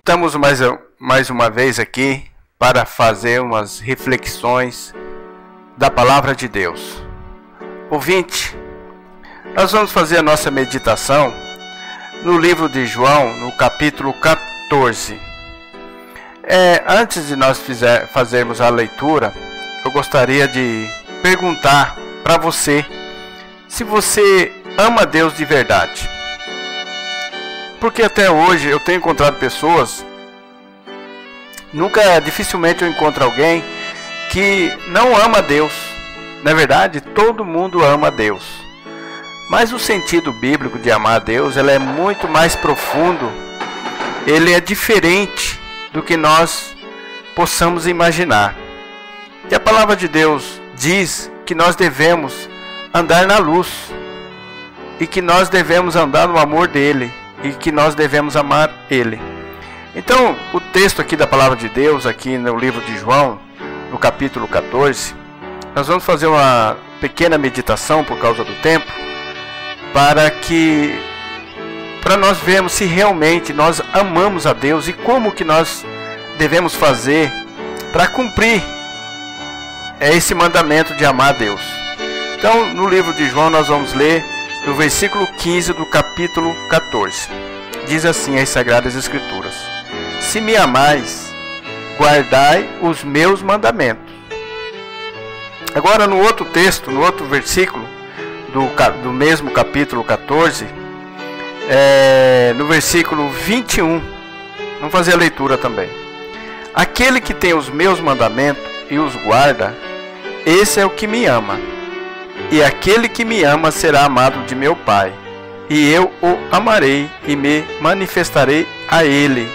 Estamos mais uma vez aqui para fazer umas reflexões da Palavra de Deus. Ouvinte, nós vamos fazer a nossa meditação no livro de João, no capítulo 14. Antes de nós fazermos a leitura, eu gostaria de perguntar para você se você ama Deus de verdade. Porque até hoje eu tenho encontrado pessoas, dificilmente eu encontro alguém que não ama Deus. Na verdade, todo mundo ama Deus. Mas o sentido bíblico de amar a Deus, ele é muito mais profundo. Ele é diferente do que nós possamos imaginar. E a palavra de Deus diz que nós devemos andar na luz. E que nós devemos andar no amor dele. E que nós devemos amar ele. Então, o texto aqui da palavra de Deus, aqui no livro de João, no capítulo 14, nós vamos fazer uma pequena meditação por causa do tempo, para nós vermos se realmente nós amamos a Deus e como que nós devemos fazer para cumprir esse mandamento de amar a Deus. Então, no livro de João, nós vamos ler no versículo 15 do capítulo 14. Diz assim as Sagradas Escrituras: Se me amais, guardai os meus mandamentos. Agora no outro texto, no outro versículo do mesmo capítulo 14, no versículo 21, vamos fazer a leitura também. Aquele que tem os meus mandamentos e os guarda, esse é o que me ama. E aquele que me ama será amado de meu Pai, e eu o amarei e me manifestarei a ele.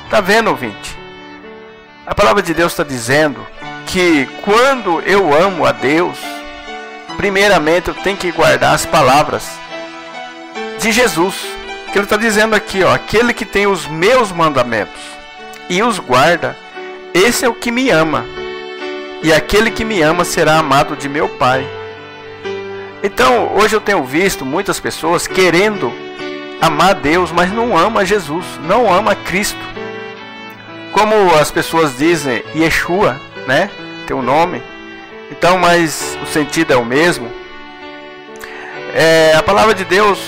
Está vendo, ouvinte? A palavra de Deus está dizendo que quando eu amo a Deus, primeiramente eu tenho que guardar as palavras de Jesus. Que ele está dizendo aqui, aquele que tem os meus mandamentos e os guarda, esse é o que me ama. E aquele que me ama será amado de meu Pai. Então, hoje eu tenho visto muitas pessoas querendo amar Deus, mas não ama Jesus, não ama Cristo. Como as pessoas dizem, Yeshua, né? Tem um nome. Então, mas o sentido é o mesmo. A palavra de Deus,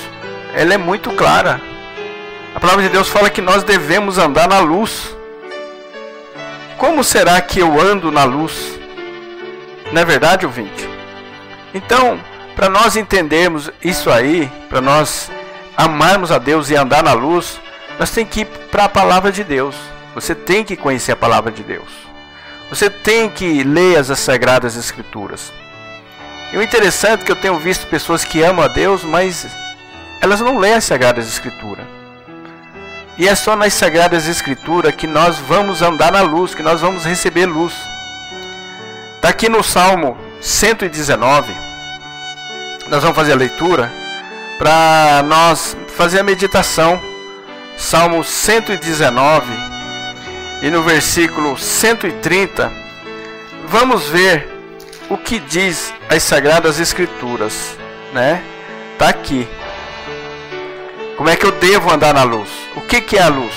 ela é muito clara. A palavra de Deus fala que nós devemos andar na luz. Como será que eu ando na luz? Não é verdade, ouvinte? Então, para nós entendermos isso aí, para nós amarmos a Deus e andar na luz, nós temos que ir para a palavra de Deus. Você tem que conhecer a palavra de Deus. Você tem que ler as Sagradas Escrituras. E o interessante é que eu tenho visto pessoas que amam a Deus, mas elas não leem as Sagradas Escrituras. E é só nas Sagradas Escrituras que nós vamos andar na luz, que nós vamos receber luz. Está aqui no Salmo 119. Nós vamos fazer a leitura para nós fazer a meditação. Salmo 119 e no versículo 130, vamos ver o que diz as Sagradas Escrituras, né? Está aqui. Como é que eu devo andar na luz? O que é a luz?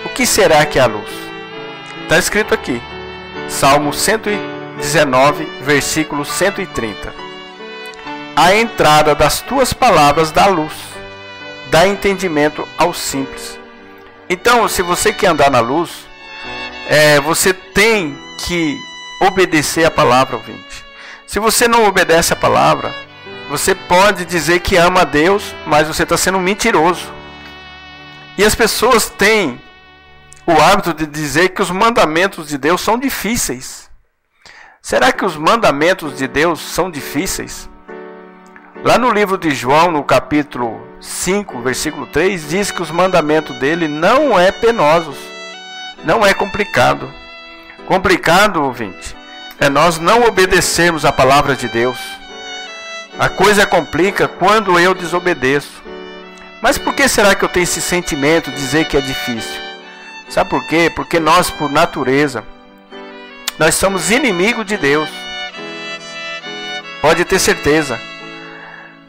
O que será que é a luz? Está escrito aqui. Salmo 119, versículo 130. A entrada das tuas palavras dá luz, dá entendimento aos simples. Então, se você quer andar na luz, você tem que obedecer a palavra, ouvinte. Se você não obedece a palavra, você pode dizer que ama a Deus, mas você está sendo mentiroso. E as pessoas têm o hábito de dizer que os mandamentos de Deus são difíceis. Será que os mandamentos de Deus são difíceis? Lá no livro de João, no capítulo 5, versículo 3, diz que os mandamentos dele não é penosos, não é complicado. Complicado, ouvinte, é nós não obedecermos a palavra de Deus. A coisa complica quando eu desobedeço. Mas por que será que eu tenho esse sentimento de dizer que é difícil? Sabe por quê? Porque nós, por natureza, nós somos inimigos de Deus. Pode ter certeza.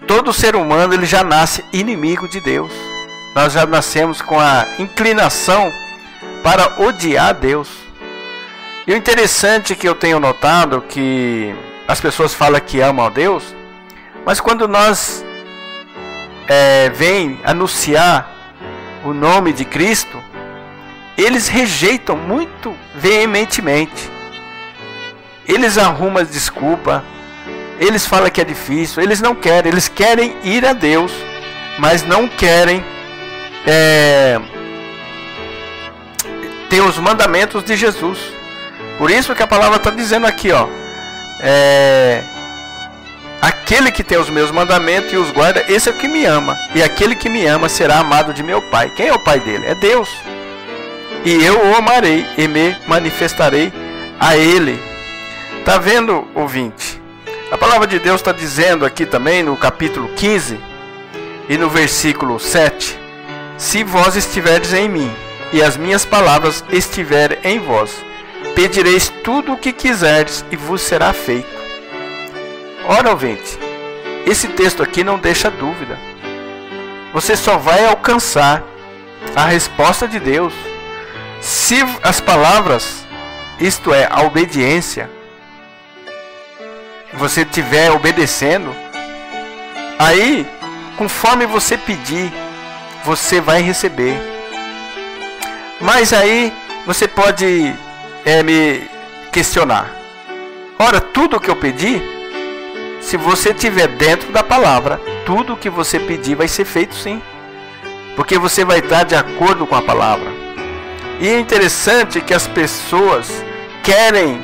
Todo ser humano ele já nasce inimigo de Deus. Nós já nascemos com a inclinação para odiar Deus. E o interessante que eu tenho notado que as pessoas falam que amam a Deus, mas quando nós vêm anunciar o nome de Cristo, eles rejeitam muito veementemente. Eles arrumam desculpa, eles falam que é difícil, eles não querem, eles querem ir a Deus, mas não querem ter os mandamentos de Jesus. Por isso que a palavra está dizendo aqui, ó, aquele que tem os meus mandamentos e os guarda, esse é o que me ama, e aquele que me ama será amado de meu Pai. Quem é o Pai dele? É Deus. E eu o amarei e me manifestarei a ele. Tá vendo, ouvinte? A palavra de Deus está dizendo aqui também no capítulo 15 e no versículo 7: se vós estiverdes em mim e as minhas palavras estiverem em vós, pedireis tudo o que quiserdes e vos será feito. Ora, ouvinte, esse texto aqui não deixa dúvida. Você só vai alcançar a resposta de Deus se as palavras, isto é, a obediência, você estiver obedecendo. Aí, conforme você pedir, você vai receber. Mas aí você pode me questionar: ora, tudo o que eu pedi, se você estiver dentro da palavra, tudo o que você pedir vai ser feito sim, porque você vai estar de acordo com a palavra. E é interessante que as pessoas querem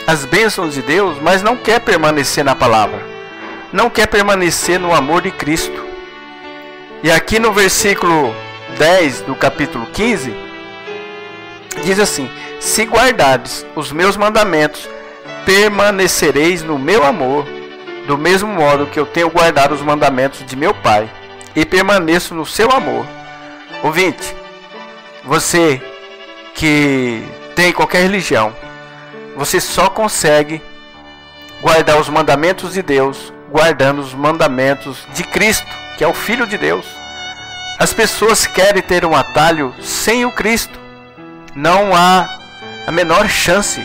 as bênçãos de Deus, mas não quer permanecer na palavra, não quer permanecer no amor de Cristo. E aqui no versículo 10 do capítulo 15 diz assim: se guardardes os meus mandamentos, permanecereis no meu amor, do mesmo modo que eu tenho guardado os mandamentos de meu Pai, e permaneço no seu amor. Ouvinte, você que tem qualquer religião, você só consegue guardar os mandamentos de Deus guardando os mandamentos de Cristo, que é o Filho de Deus. As pessoas querem ter um atalho sem o Cristo. Não há a menor chance.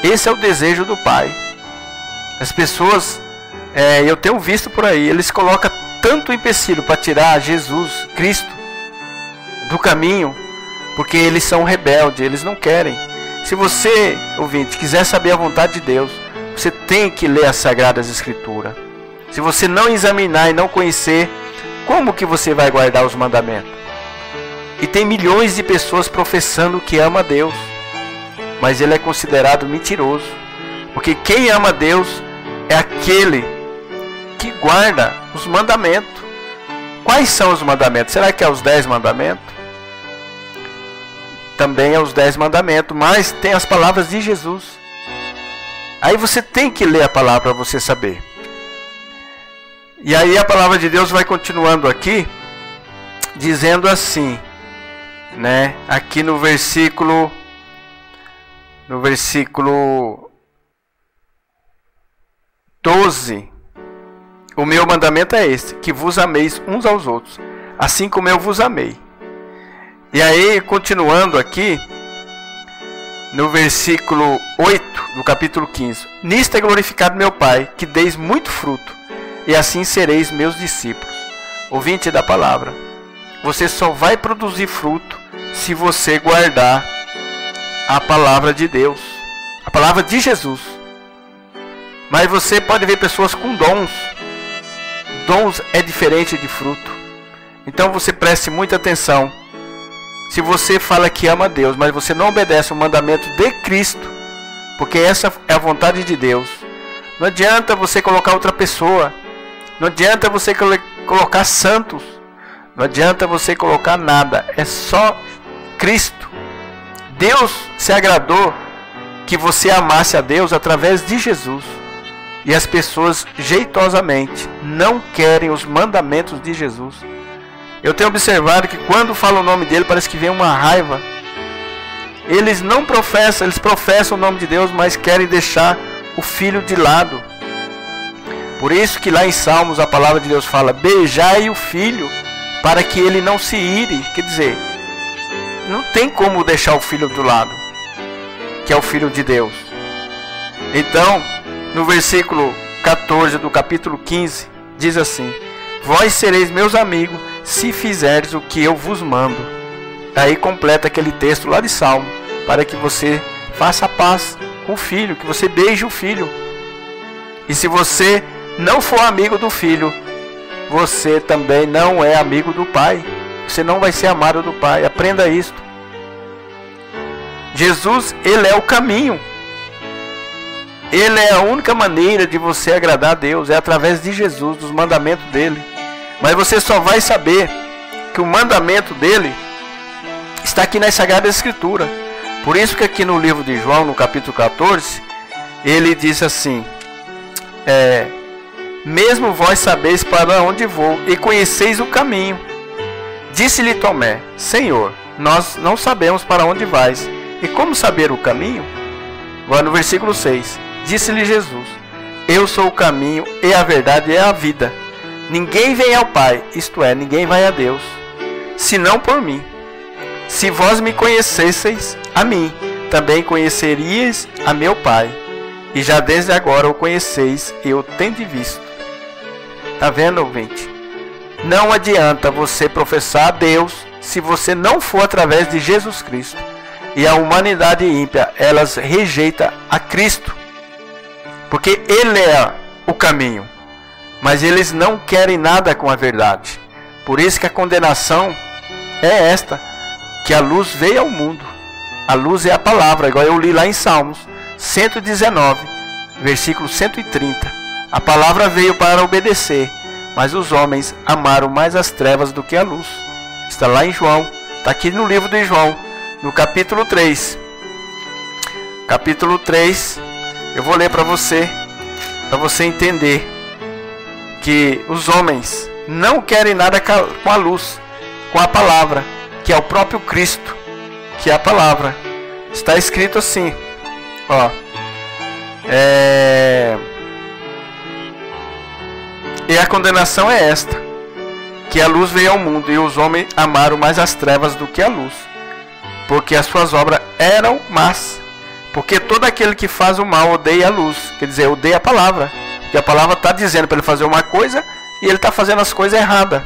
Esse é o desejo do Pai. As pessoas, eu tenho visto por aí, eles colocam tanto empecilho para tirar Jesus, Cristo, do caminho, porque eles são rebeldes, eles não querem. Se você, ouvinte, quiser saber a vontade de Deus, você tem que ler as Sagradas Escrituras. Se você não examinar e não conhecer, como que você vai guardar os mandamentos? E tem milhões de pessoas professando que ama a Deus, mas ele é considerado mentiroso, porque quem ama a Deus é aquele que guarda os mandamentos. Quais são os mandamentos? Será que é os 10 mandamentos? Também é os 10 mandamentos, mas tem as palavras de Jesus. Aí você tem que ler a palavra para você saber. E aí a palavra de Deus vai continuando aqui, dizendo assim, né? Aqui no versículo 12, o meu mandamento é este, que vos ameis uns aos outros, assim como eu vos amei. E aí, continuando aqui, no versículo 8 do capítulo 15: nisto é glorificado meu Pai, que deis muito fruto, e assim sereis meus discípulos. Ouvinte da palavra, você só vai produzir fruto se você guardar a palavra de Deus, a palavra de Jesus. Mas você pode ver pessoas com dons. Dons é diferente de fruto. Então você preste muita atenção. Se você fala que ama a Deus, mas você não obedece o mandamento de Cristo, porque essa é a vontade de Deus, não adianta você colocar outra pessoa, não adianta você colocar santos, não adianta você colocar nada, é só Cristo. Deus se agradou que você amasse a Deus através de Jesus, e as pessoas jeitosamente não querem os mandamentos de Jesus. Eu tenho observado que quando fala o nome dele, parece que vem uma raiva. Eles não professam, eles professam o nome de Deus, mas querem deixar o Filho de lado. Por isso que lá em Salmos a palavra de Deus fala: beijai o Filho, para que ele não se ire. Quer dizer, não tem como deixar o filho do lado, que é o filho de Deus. Então, no versículo 14 do capítulo 15, diz assim: vós sereis meus amigos se fizerdes o que eu vos mando. Aí completa aquele texto lá de Salmo, para que você faça a paz com o filho, que você beije o filho. E se você não for amigo do filho, você também não é amigo do pai. Você não vai ser amado do pai. Aprenda isto. Jesus, ele é o caminho. Ele é a única maneira de você agradar a Deus. É através de Jesus, dos mandamentos dele. Mas você só vai saber que o mandamento dele está aqui na Sagrada Escritura. Por isso que aqui no livro de João, no capítulo 14, ele diz assim: mesmo vós sabeis para onde vou e conheceis o caminho. Disse-lhe Tomé: Senhor, nós não sabemos para onde vais, e como saber o caminho? Agora no versículo 6, disse-lhe Jesus: eu sou o caminho e a verdade e a vida. Ninguém vem ao Pai, isto é, ninguém vai a Deus, senão por mim. Se vós me conhecesseis a mim, também conheceríeis a meu Pai. E já desde agora o conheceis e o tendes visto. Está vendo, ouvinte? Não adianta você professar a Deus se você não for através de Jesus Cristo. E a humanidade ímpia, elas rejeita a Cristo, porque Ele é o caminho. Mas eles não querem nada com a verdade. Por isso que a condenação é esta, que a luz veio ao mundo. A luz é a palavra, igual eu li lá em Salmos 119, versículo 130. A palavra veio para obedecer, mas os homens amaram mais as trevas do que a luz. Está lá em João, está aqui no livro de João, no capítulo 3. Capítulo 3, eu vou ler para você entender que os homens não querem nada com a luz, com a palavra, que é o próprio Cristo, que é a palavra. Está escrito assim, ó, e a condenação é esta, que a luz veio ao mundo, e os homens amaram mais as trevas do que a luz, porque as suas obras eram más. Porque todo aquele que faz o mal odeia a luz, quer dizer, odeia a palavra. Porque a palavra está dizendo para ele fazer uma coisa e ele está fazendo as coisas erradas.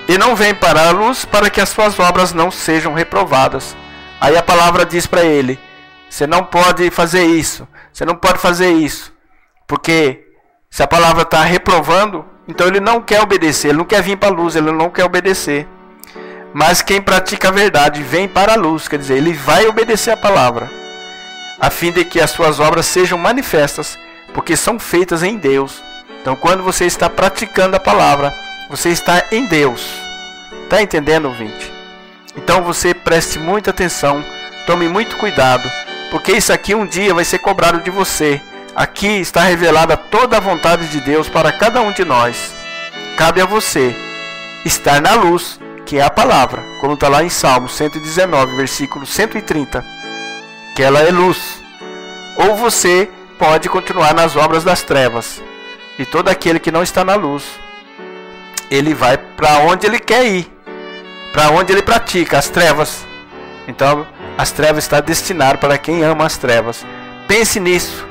E não vem para a luz para que as suas obras não sejam reprovadas. Aí a palavra diz para ele: você não pode fazer isso, você não pode fazer isso. Porque se a palavra está reprovando, então ele não quer obedecer, ele não quer vir para a luz, ele não quer obedecer. Mas quem pratica a verdade vem para a luz, quer dizer, ele vai obedecer a palavra, a fim de que as suas obras sejam manifestas, porque são feitas em Deus. Então quando você está praticando a palavra, você está em Deus. Está entendendo, ouvinte? Então você preste muita atenção, tome muito cuidado, porque isso aqui um dia vai ser cobrado de você. Aqui está revelada toda a vontade de Deus para cada um de nós. Cabe a você estar na luz, que é a palavra, como está lá em Salmo 119, versículo 130, que ela é luz. Ou você pode continuar nas obras das trevas. E todo aquele que não está na luz, ele vai para onde ele quer ir, para onde ele pratica as trevas. Então as trevas estão destinadas para quem ama as trevas. Pense nisso.